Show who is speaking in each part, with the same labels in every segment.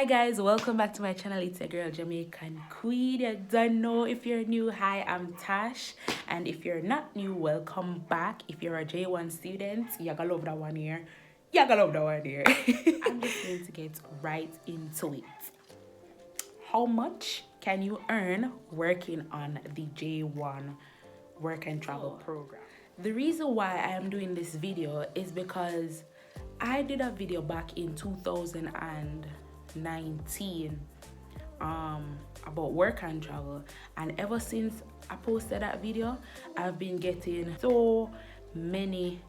Speaker 1: Hi guys, welcome back to my channel. It's your girl Jamaican Queen. You don't know if you're new. Hi, I'm Tash, and if you're not new, welcome back. If you're a J1 student, you're gonna love that one here. You're gonna love that one here. I'm just going to get right into it. How much can you earn working on the J1 work and travel program? The reason why I am doing this video is because I did a video back in 2019 about work and travel, and ever since I posted that video, I've been getting so many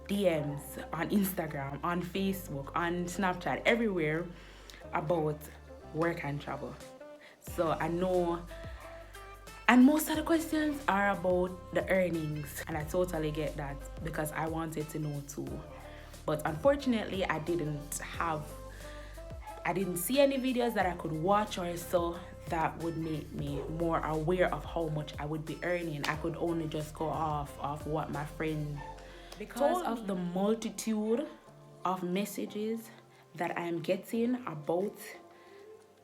Speaker 1: DMs on Instagram, on Facebook, on Snapchat, everywhere about work and travel. So I know, and most of the questions are about the earnings, and I totally get that because I wanted to know too. But unfortunately, I didn't see any videos that I could watch or so that would make me more aware of how much I would be earning. I could only just go off what my friend, because of the multitude of messages that I'm getting about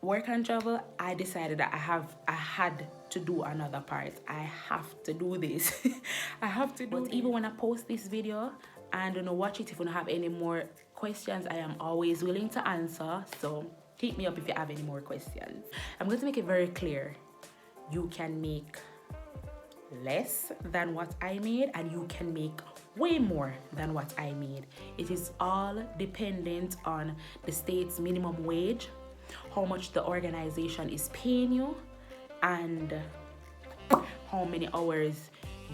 Speaker 1: work and travel, I decided that I had to do another part. I have to do this. I have to do it. Even when I post this video and watch it, if you don't have any more questions, I am always willing to answer. So hit me up if you have any more questions. I'm going to make it very clear. You can make less than what I made, and you can make way more than what I made. It is all dependent on the state's minimum wage, how much the organization is paying you, and how many hours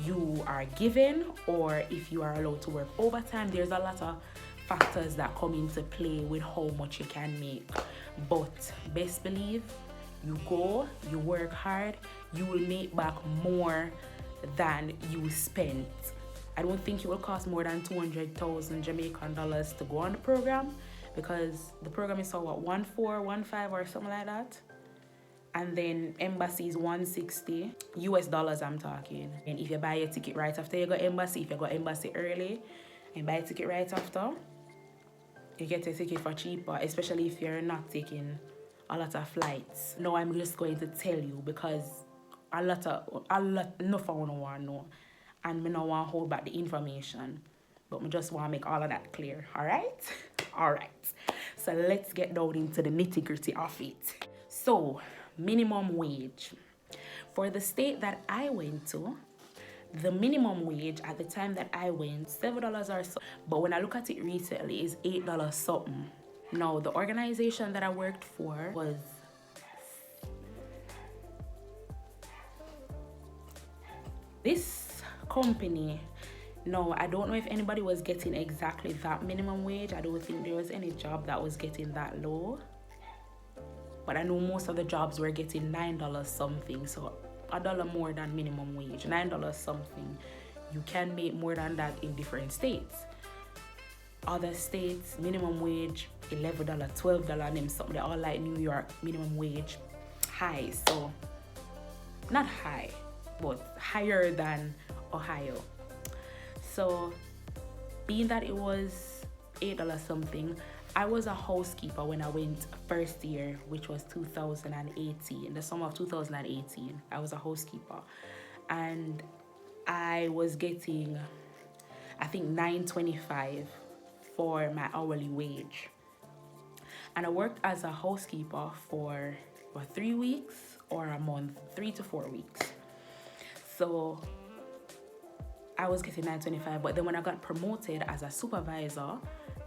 Speaker 1: you are given, or if you are allowed to work overtime. There's a lot of factors that come into play with how much you can make. But best believe, you go, you work hard, you will make back more than you spent. I don't think it will cost more than 200,000 Jamaican dollars to go on the program, because the program is what, 1415 or something like that. And then embassy is 160 US dollars, I'm talking. And if you buy a ticket right after you go embassy, if you go embassy early and buy a ticket right after, you get a ticket for cheaper, especially if you're not taking a lot of flights. No, I'm just going to tell you because enough I want to know, and me no want to hold back the information, but me just want to make all of that clear. All right. So let's get down into the nitty-gritty of it. So minimum wage for the state that I went to, the minimum wage at the time that I went, $7 or so, but when I look at it recently, is $8 something. Now the organization that I worked for was this company. No, I don't know if anybody was getting exactly that minimum wage. I don't think there was any job that was getting that low, but I know most of the jobs were getting $9 something, so $1 more than minimum wage, $9 something. You can make more than that in different states. Other states, minimum wage $11, $12, them something. They're all like New York minimum wage high, so not high, but higher than Ohio. So being that it was $8 something, I was a housekeeper when I went first year, which was 2018, the summer of 2018. I was a housekeeper, and I was getting, I think, $9.25 for my hourly wage. And I worked as a housekeeper for 3 weeks or a month, 3 to 4 weeks. So I was getting $9.25, but then when I got promoted as a supervisor,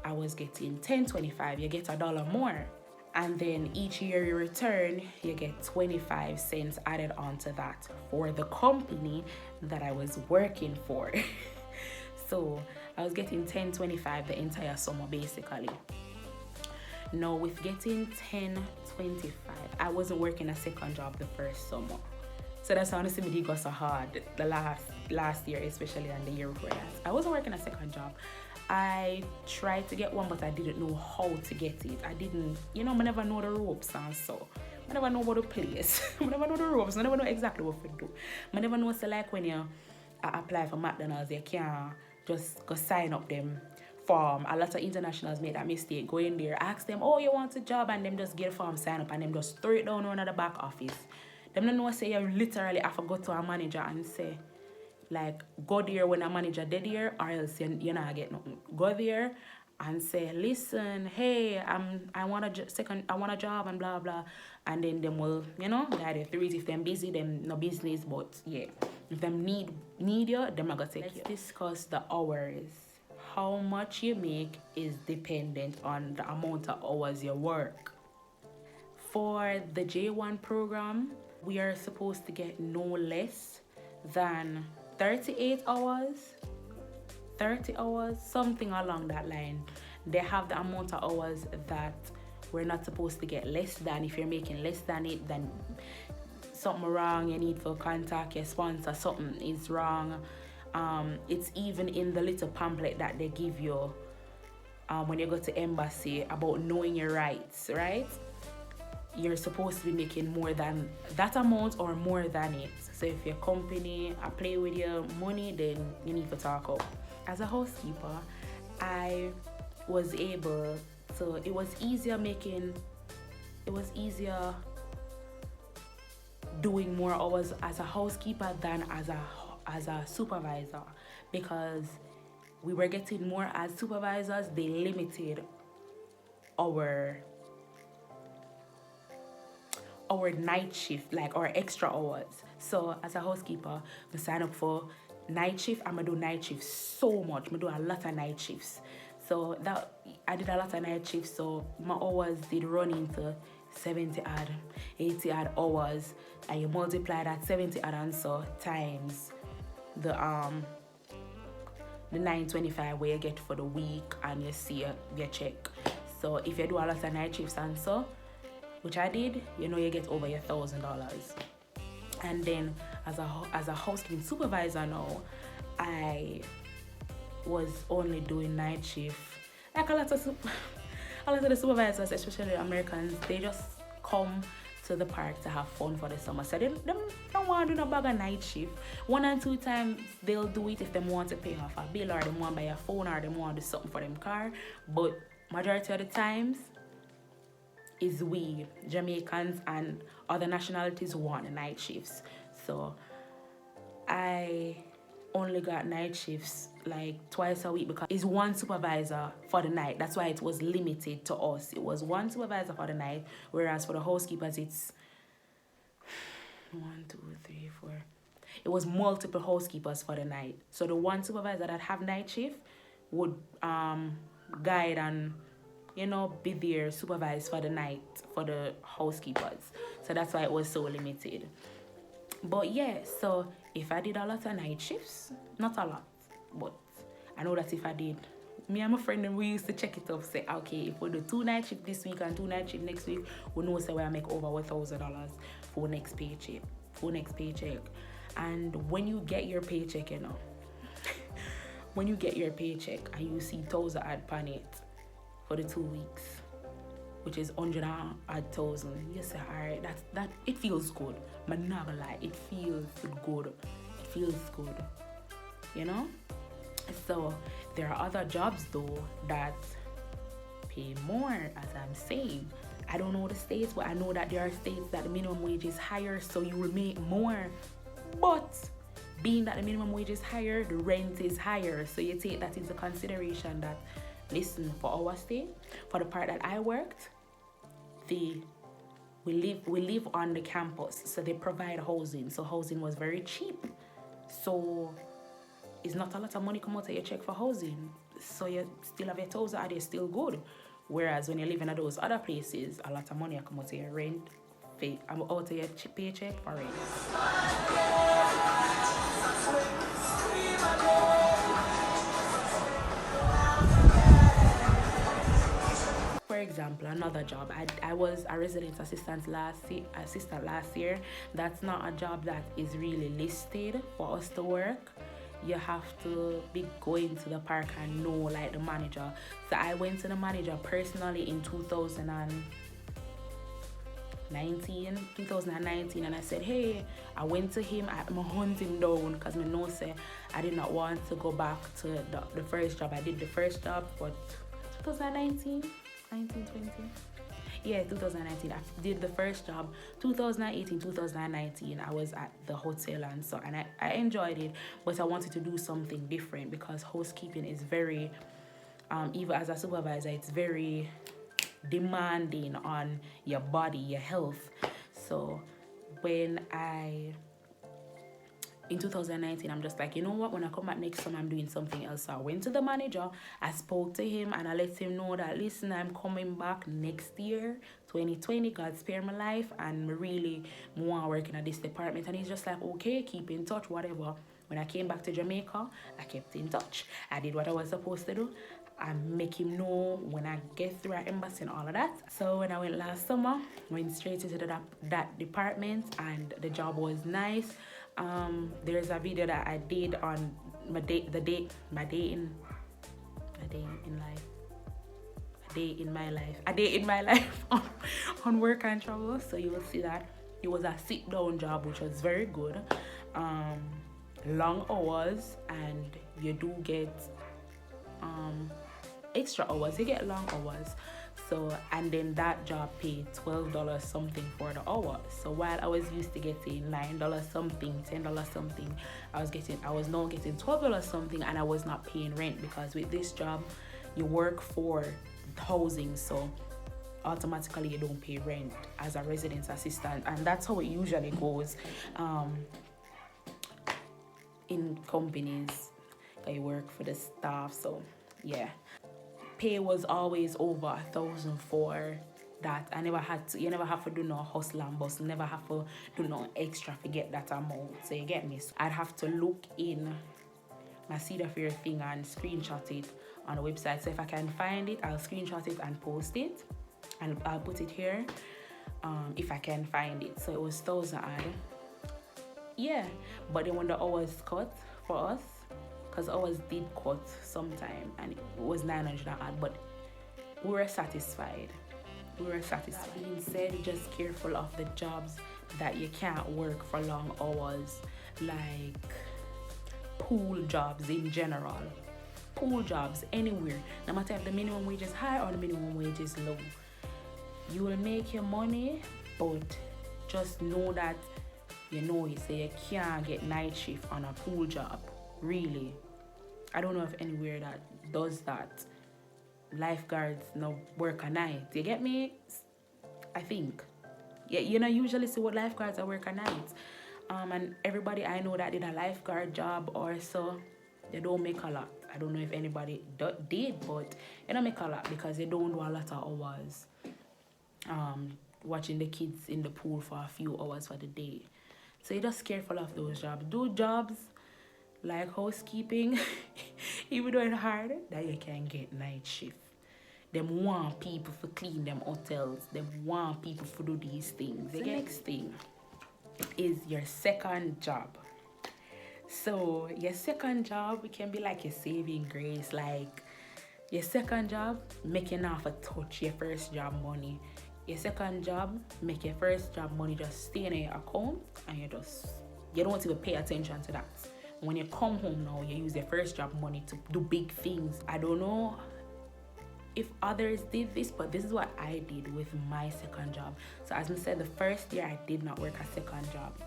Speaker 1: I was getting $10.25. You get $1 more. And then each year you return, you get 25 cents added onto that for the company that I was working for. So I was getting $10.25 the entire summer, basically. Now with getting $10.25, I wasn't working a second job the first summer. So that's honestly me did go so hard the last year, especially, and the year before that. I wasn't working a second job. I tried to get one, but I didn't know how to get it. I didn't, I never know the ropes, and so I never know about the place. I never know the ropes. I never know exactly what to do. I never know, so like when you apply for McDonald's, you can't just go sign up them form. A lot of internationals make that mistake. Go in there, ask them, oh, you want a job, and them just get a form, sign up, and them just throw it down on the back office. Them don't know, say you literally have to go to a manager and say, like, go there when a manager dead here, or else you're not get nothing. Go there and say, listen, hey, I want a job and blah blah, and then them will, guide you through it. If them busy, them no business, but yeah, if them need you, them not gonna take you. Let's discuss the hours. How much you make is dependent on the amount of hours you work. For the J1 program, we are supposed to get no less than 38 hours, 30 hours, something along that line. They have the amount of hours that we're not supposed to get less than. If you're making less than it, then something wrong, you need to contact your sponsor, something is wrong. It's even in the little pamphlet that they give you when you go to embassy about knowing your rights, right? You're supposed to be making more than that amount or more than it. So if your company play with your money, then you need to talk up. As a housekeeper, I was able to, it was easier doing more hours as a housekeeper than as a supervisor, because we were getting more as supervisors. They limited our night shift, like our extra hours. So as a housekeeper, I sign up for night shift. I'm gonna do night shifts so much. I do a lot of night shifts. So that I did a lot of night shifts, so my hours did run into 70 odd, 80 odd hours, and you multiply that 70 odd and so times the 925 where you get for the week, and you see your check. So if you do a lot of night shifts and so, which I did, you get over your $1,000. And then as a housekeeping supervisor now, I was only doing night shift. Like a lot of the supervisors, especially Americans, they just come to the park to have fun for the summer. So they don't want to do no bag of night shift. 1 and 2 times they'll do it if they want to pay off a bill, or they want to buy a phone, or they want to do something for them car. But majority of the times is we Jamaicans and other nationalities who want the night shifts. So I only got night shifts like twice a week, because it's one supervisor for the night. That's why it was limited to us. It was one supervisor for the night, whereas for the housekeepers it's 1, 2, 3, 4. It was multiple housekeepers for the night. So the one supervisor that have night shift would guide and be there, supervise for the night for the housekeepers. So that's why it was so limited. But yeah, so if I did a lot of night shifts, not a lot, but I know that if I did, me and my friend, and we used to check it up, say, okay, if we do 2 night shifts this week and 2 night shifts next week, we know say I make over $1,000 for next paycheck. And when you get your paycheck, when you get your paycheck and you see 1,000 odd pan it for the 2 weeks, which is 100 odd thousand, you say, all right, that it feels good. I'm not gonna lie, it feels good. It feels good, So there are other jobs though that pay more, as I'm saying. I don't know the states, but I know that there are states that the minimum wage is higher, so you will make more. But being that the minimum wage is higher, the rent is higher. So you take that into consideration that, listen, for our state, for the part that I worked, we live on the campus, so they provide housing. So housing was very cheap. So it's not a lot of money come out of your check for housing. So you still have your $1,000 and you're still good. Whereas when you live in those other places, a lot of money come out of your rent, out of your paycheck for rent. For example, another job, I was a resident assistant last year. That's not a job that is really listed for us to work. You have to be going to the park and know like the manager. So I went to the manager personally in 2019. 2019, and I said, hey, I went to him, I'm hunting down because I know say I did not want to go back to the first job. I did the first job for 2019, 1920. Yeah, 2019. I did the first job. 2018, 2019, I was at the hotel and so, and I enjoyed it, but I wanted to do something different because housekeeping is very, even as a supervisor, it's very demanding on your body, your health. So when in 2019, I'm just like, you know what, when I come back next time, I'm doing something else. So I went to the manager, I spoke to him, and I let him know that, listen, I'm coming back next year, 2020, God spare my life, and really want to work in this department. And he's just like, okay, keep in touch, whatever. When I came back to Jamaica, I kept in touch. I did what I was supposed to do. I make him know when I get through our embassy and all of that. So when I went last summer, went straight into that department, and the job was nice. There's a video that I did on my day in my life on work and travel. So you will see that it was a sit down job, which was very good. Long hours, and you do get extra hours. You get long hours. So, and then that job paid $12 something for the hour. So while I was used to getting $9 something, $10 something, I was now getting $12 something, and I was not paying rent because with this job you work for housing, so automatically you don't pay rent as a residence assistant, and that's how it usually goes in companies that you work for the staff. So yeah, pay was always over 1,000 for that. You never have to do no hustle and bustle, never have to do no extra to get that amount. So you get me? So I'd have to look in my Cedar Fair thing and screenshot it on the website. So if I can find it, I'll screenshot it and post it, and I'll put it here if I can find it. So it was 1,000 odd. Yeah, but then when the hours cut for us, because ours did cut sometime, and it was 900 odd, but we were satisfied. That being said, just careful of the jobs that you can't work for long hours, like pool jobs in general. Pool jobs anywhere, no matter if the minimum wage is high or the minimum wage is low. You will make your money, but just know that you say you can't get night shift on a pool job. Really, I don't know if anywhere that does that. Lifeguards no work at night. You get me? I think. Yeah, usually see what lifeguards are work at night. And everybody I know that did a lifeguard job or so, they don't make a lot. I don't know if anybody did, but they don't make a lot because they don't do a lot of hours. Watching the kids in the pool for a few hours for the day. So you're just careful of those jobs. Do jobs like housekeeping, even though it's hard, that you can get night shift. Them want people to clean them hotels. Them want people to do these things. The next thing is your second job. So your second job can be like your saving grace. Like your second job, making off a touch your first job money. Your second job, make your first job money just stay in your account, and you don't even pay attention to that. When you come home now, you use your first job money to do big things. I don't know if others did this, but this is what I did with my second job. So as I said, the first year I did not work a second job,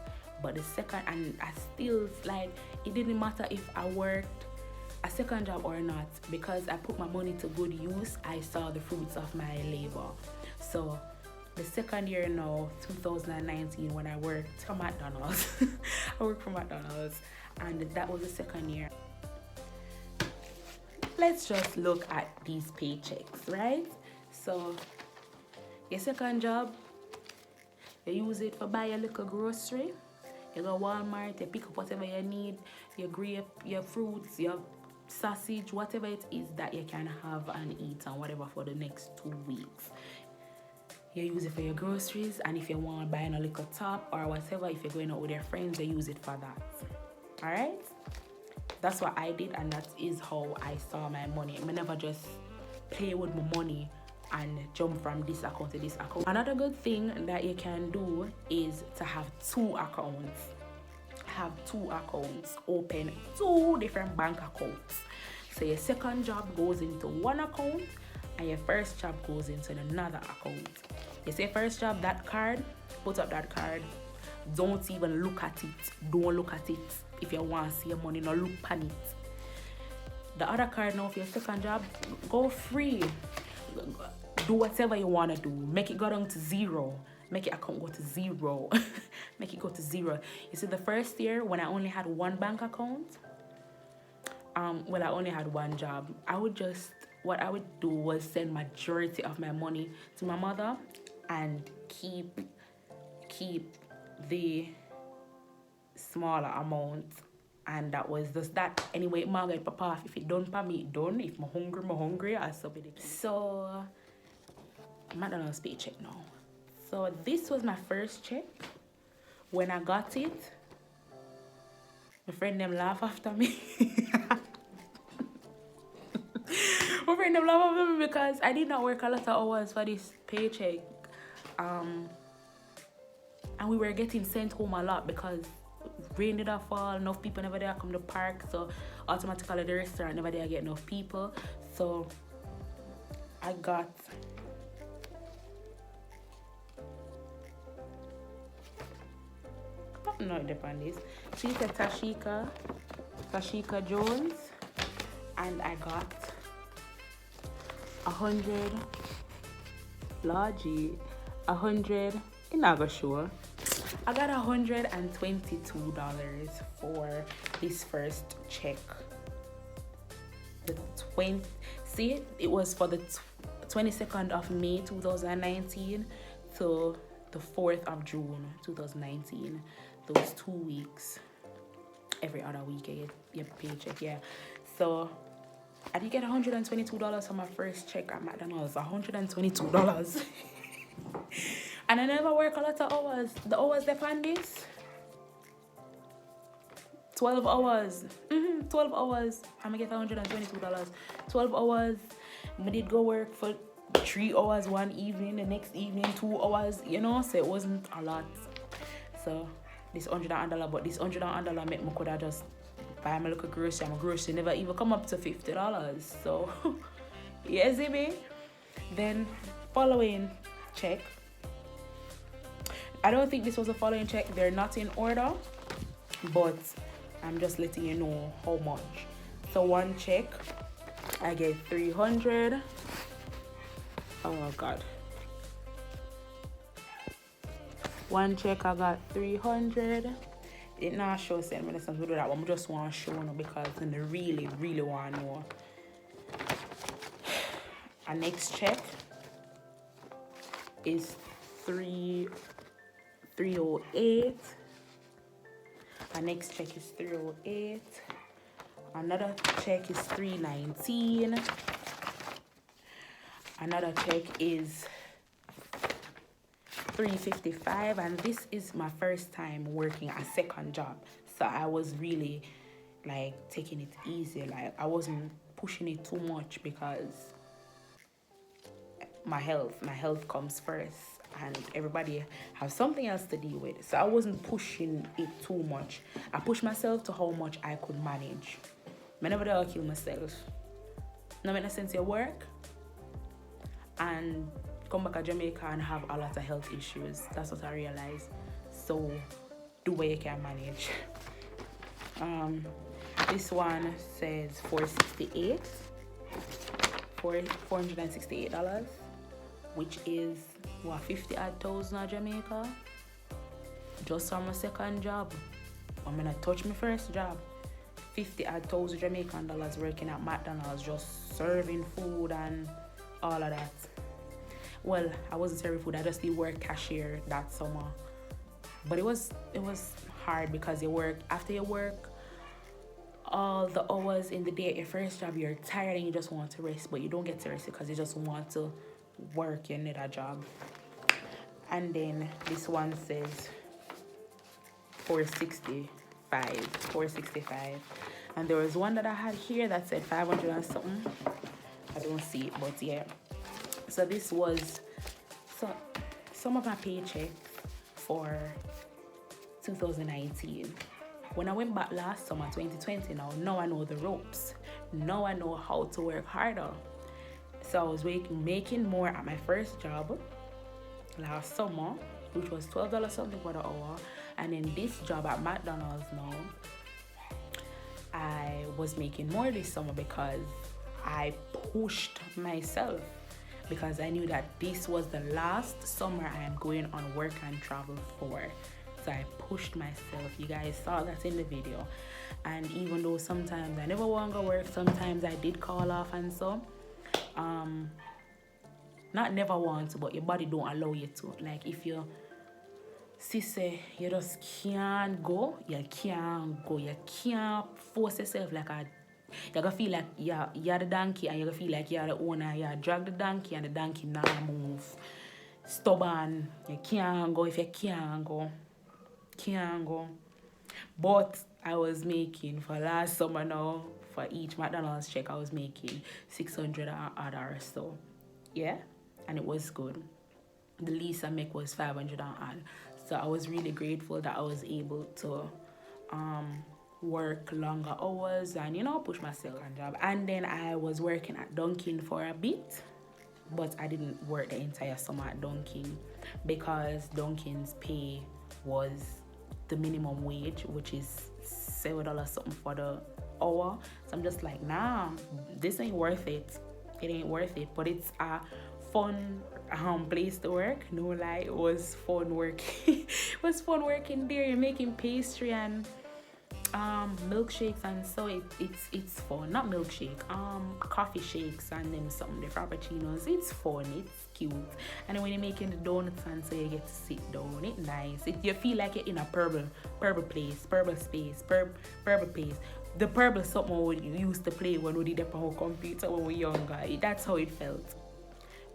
Speaker 1: but the second, and I still, like, it didn't matter if I worked a second job or not, because I put my money to good use. I saw the fruits of my labor. So the second year now, 2019, when I worked for McDonald's, I worked for McDonald's, and that was the second year. Let's just look at these paychecks, right? So your second job, you use it for buy a little grocery. You go Walmart, you pick up whatever you need, your grape, your fruits, your sausage, whatever it is that you can have and eat and whatever for the next 2 weeks. You use it for your groceries, and if you want to buy a little top or whatever, if you're going out with your friends, you use it for that. Alright? That's what I did, and that is how I saw my money. I never just play with my money and jump from this account to this account. Another good thing that you can do is to have two accounts. Open two different bank accounts. So your second job goes into one account and your first job goes into another account. You say first job, that card, put up that card. Don't even look at it. Don't look at it. If you want to see your money, no look on it. The other card now for your second job, go free. Do whatever you want to do. Make it go down to zero. Make your account go to zero. Make it go to zero. You see, the first year when I only had one bank account, I only had one job. What I would do was send majority of my money to my mother and keep the smaller amount. And that was just that. Anyway, Margaret Papa, if it done for me, it done. If I'm hungry, I sub it. So, McDonald's paycheck now. So this was my first check. When I got it, my friend them laugh after me. My friend them laugh after me because I did not work a lot of hours for this paycheck. And we were getting sent home a lot because rain did fall, enough people never there come to park, so automatically the restaurant never there get enough people. So I got not depend this. She said Tashika Jones, and I got 100 Logie, 100 in Naga sure. I got $122 for this first check. It was for the 22nd of May 2019 to the 4th of June 2019. Those 2 weeks, every other week I get a paycheck, yeah. So I did get $122 for my first check at McDonald's. $122. And I never work a lot of hours. The hours they on this, 12 hours. 12 hours. I'm gonna get $122. 12 hours. I did go work for 3 hours one evening, the next evening 2 hours, you know, so it wasn't a lot. So this $100, but this $100 make me could have just buy my little grocery. My grocery never even come up to $50. So yes, baby. Then following check. I don't think this was a following check. They're not in order, but I'm just letting you know how much. So one check, I get 300. Oh God. One check I got 300. It not show send me to do that, but I just want to show you because I really want to know. Our next check is 308. Our next check is 308. Another check is 319. Another check is 355, and this is my first time working a second job, so I was really like taking it easy. Like I wasn't pushing it too much because my health comes first, and everybody have something else to deal with. So I wasn't pushing it too much. I pushed myself to how much I could manage. I never did kill myself. No make no sense you work and come back to Jamaica and have a lot of health issues. That's what I realized. So do what you can manage. This one says $468, which is what, 50,000 in Jamaica, just from my second job. I'm gonna touch my first job. 50,000 Jamaican dollars working at McDonald's, just serving food and all of that. Well, I wasn't serving food, I just did work cashier that summer. But it was hard because after you work all the hours in the day at your first job, you're tired and you just want to rest, but you don't get to rest because you just want to work. You need a job. And then this one says 465, and there was one that I had here that said 500 and something. I don't see it, but yeah, So this was some of my paycheck for 2019. When I went back last summer, 2020, now I know the ropes. Now I know how to work harder. So I was making more at my first job last summer, which was $12 something for the hour. And then this job at McDonald's now, I was making more this summer because I pushed myself, because I knew that this was the last summer I am going on work and travel for. So I pushed myself. You guys saw that in the video. And even though sometimes I never want to work, sometimes I did call off and so. Not never want to, but your body don't allow you to. Like if you say you just can't go, you can't go. You can't force yourself like a. You're gonna feel like you're the donkey, and you're gonna feel like you're the owner. You drag the donkey and the donkey now move. Stubborn. You can't go if you can't go. Can't go. But I was making for last summer now, for each McDonald's check I was making $600 or so. Yeah, and it was good. The least I make was $500 odd. So I was really grateful that I was able to work longer hours and push my second job. And then I was working at Dunkin' for a bit, but I didn't work the entire summer at Dunkin' because Dunkin's pay was the minimum wage, which is $7 something for the hour. So I'm just like, nah, this ain't worth it. It ain't worth it. But it's a fun place to work. No lie, it was fun working. It was fun working there. You're making pastry and milkshakes, and so it's fun. Not milkshake, coffee shakes and then some the frappuccinos. It's fun, it's cute. And then when you're making the donuts and so you get to sit down, it's nice. You feel like you're in a purple place, purple space, purple place. The purple something we used to play when we did it on our computer when we were younger. That's how it felt.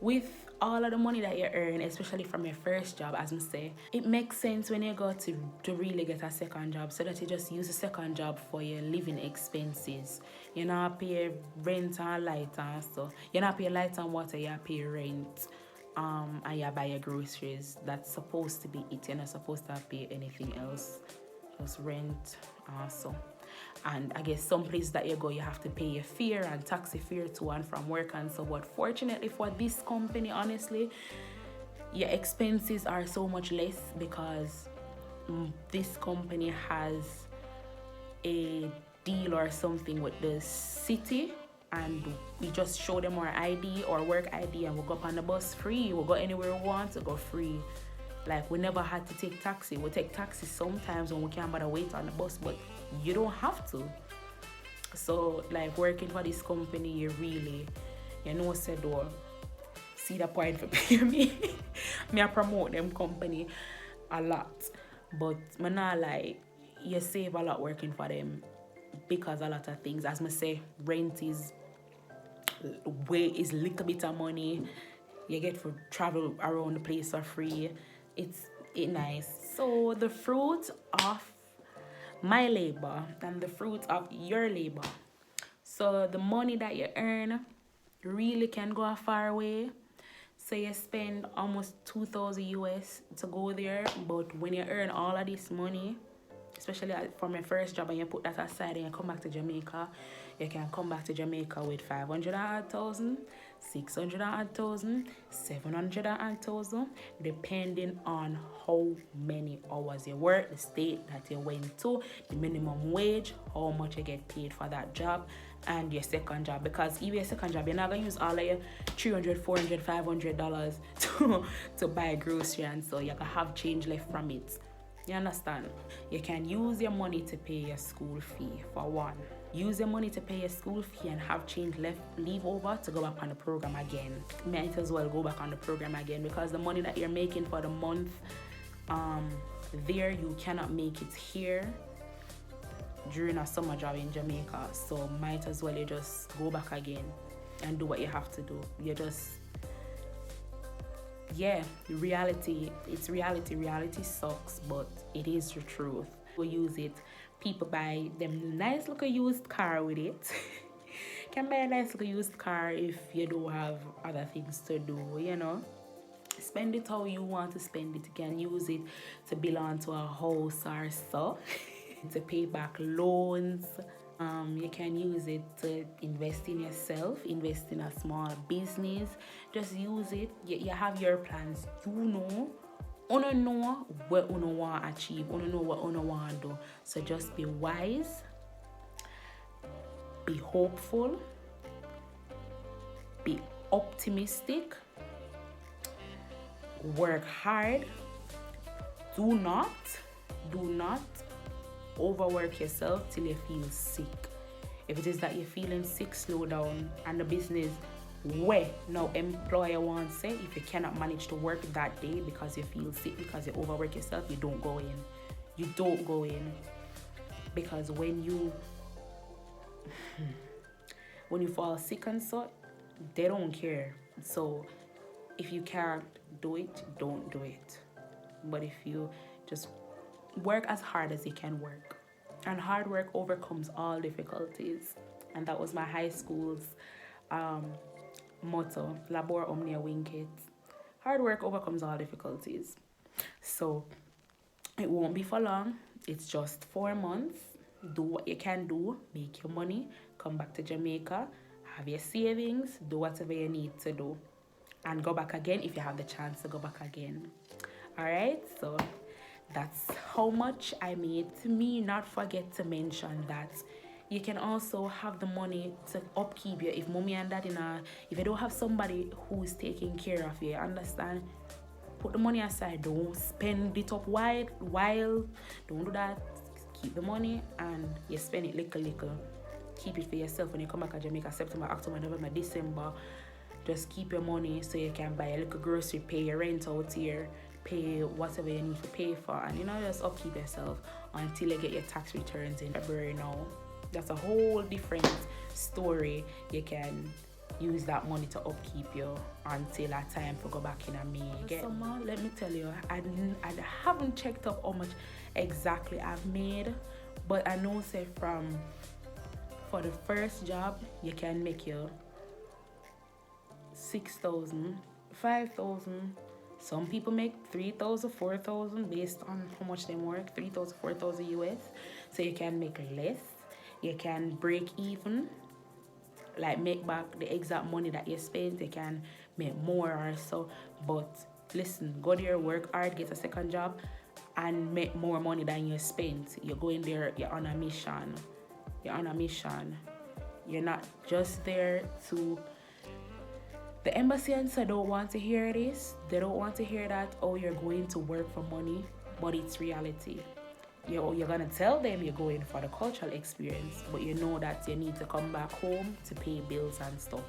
Speaker 1: With all of the money that you earn, especially from your first job, as I say, it makes sense when you go to really get a second job, so that you just use a second job for your living expenses. You not pay rent and light and stuff. You not pay light and water, you pay rent. And you buy your groceries. That's supposed to be it. You're not supposed to pay anything else. Just rent also. And I guess some places that you go, you have to pay your fare and taxi fare to and from work and so. But fortunately for this company, honestly, your expenses are so much less because this company has a deal or something with the city, and we just show them our ID or work ID and we'll go up on the bus free. We'll go anywhere we want to go free. Like, we never had to take taxi. We take taxi sometimes when we can't bother wait on the bus, but you don't have to. So, like, working for this company, you really, said, oh, see the point for pay me. I promote them company a lot. But I not like, you save a lot working for them because a lot of things, as I say, rent is little bit of money. You get for travel around the place for free. It's nice. So the fruit of my labor and the fruit of your labor. So the money that you earn really can go a far way. So you spend almost 2,000 US to go there, but when you earn all of this money, especially from your first job, and you put that aside and you come back to Jamaica, you can come back to Jamaica with 500,000, 600,000, 700,000, depending on how many hours you work, the state that you went to, the minimum wage, how much you get paid for that job, and your second job. Because even your second job, you're not gonna use all of your $300, $400, $500 to buy grocery, and so you can have change left from it. You understand? You can use your money to pay your school fee, for one. Use your money to pay your school fee and have change left, leave over to go back on the program again. Might as well go back on the program again, because the money that you're making for the month there, you cannot make it here during a summer job in Jamaica. So might as well you just go back again and do what you have to do. You just, reality sucks, but it is the truth. We use it. People buy them nice little used car with it. can buy a nice little used car if you don't have other things to do, you know. Spend it how you want to spend it. You can use it to build onto a house or so, to pay back loans. You can use it to invest in yourself, invest in a small business. Just use it. You have your plans. You know what you want to achieve. You know what you want to do. So just be wise, be hopeful, be optimistic, work hard. Do not overwork yourself till you feel sick. If it is that you're feeling sick, slow down. And the business where now employer wants say, if you cannot manage to work that day because you feel sick, because you overwork yourself, you don't go in. You don't go in. Because when you fall sick and so, they don't care. So if you can't do it, don't do it. But if you just work as hard as you can work, and hard work overcomes all difficulties. And that was my high school's motto, labor omnia vincit. Hard work overcomes all difficulties. So it won't be for long. It's just 4 months. Do what you can do, make your money, come back to Jamaica, have your savings, do whatever you need to do, and go back again if you have the chance to go back again. All right, so that's how much I made. To me, not forget to mention that you can also have the money to upkeep you. If mommy and daddy if you don't have somebody who is taking care of you, understand? Put the money aside. Don't spend it up while. Don't do that. Keep the money and you spend it little. Keep it for yourself when you come back to Jamaica, September, October, November, December. Just keep your money so you can buy a little grocery, pay your rent out here, pay whatever you need to pay for, and just upkeep yourself until you get your tax returns in February now. That's a whole different story. You can use that money to upkeep you until that time to go back in and May again. Summer, let me tell you, I haven't checked up how much exactly I've made, but I know say for the first job you can make your 6,000, 5,000. Some people make 3,000, 4,000 based on how much they work, 3,000, 4,000 US. So you can make less. You can break even, like make back the exact money that you spent. You can make more or so. But listen, go there, work hard, get a second job, and make more money than you spent. You're going there, you're on a mission. You're not just there to... The embassy answer don't want to hear this. They don't want to hear that, oh, you're going to work for money, but it's reality. You're going to tell them you're going for the cultural experience, but you know that you need to come back home to pay bills and stuff.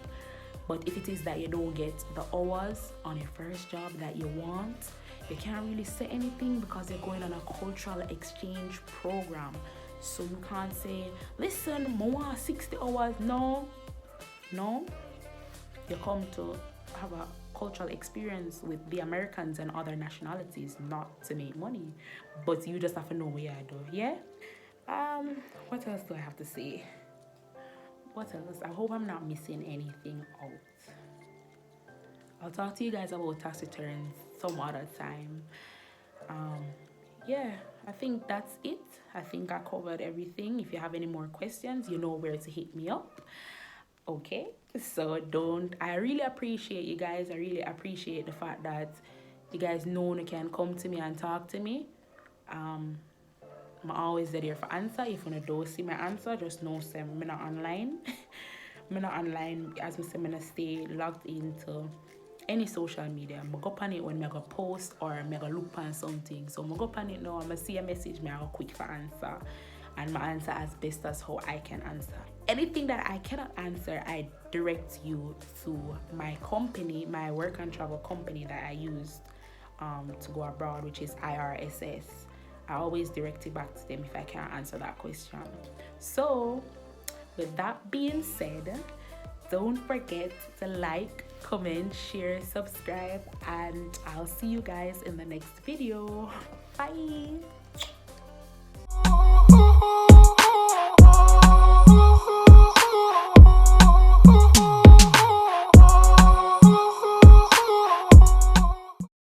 Speaker 1: But if it is that you don't get the hours on your first job that you want, you can't really say anything because you're going on a cultural exchange program. So you can't say, listen, more 60 hours. No. You come to have a cultural experience with the Americans and other nationalities, not to make money. But you just have to know what you do, yeah? What else do I have to say? What else? I hope I'm not missing anything out. I'll talk to you guys about tax returns some other time. Yeah, I think that's it. I think I covered everything. If you have any more questions, you know where to hit me up. Okay, so I really appreciate you guys. I really appreciate the fact that you guys know you can come to me and talk to me. I'm always there for answer. If you don't see my answer, just know I'm not online. I'm not online, as I say, I'm stay logged into any social media. I'm go on it when I go post or I go look on something. So I'm go on it now, I'm gonna see a message, I go quick for answer. And my answer as best as how I can answer. Anything that I cannot answer, I direct you to my company, my work and travel company that I used to go abroad, which is IRSS. I always direct it back to them if I can't answer that question. So, with that being said, don't forget to like, comment, share, subscribe, and I'll see you guys in the next video. Bye!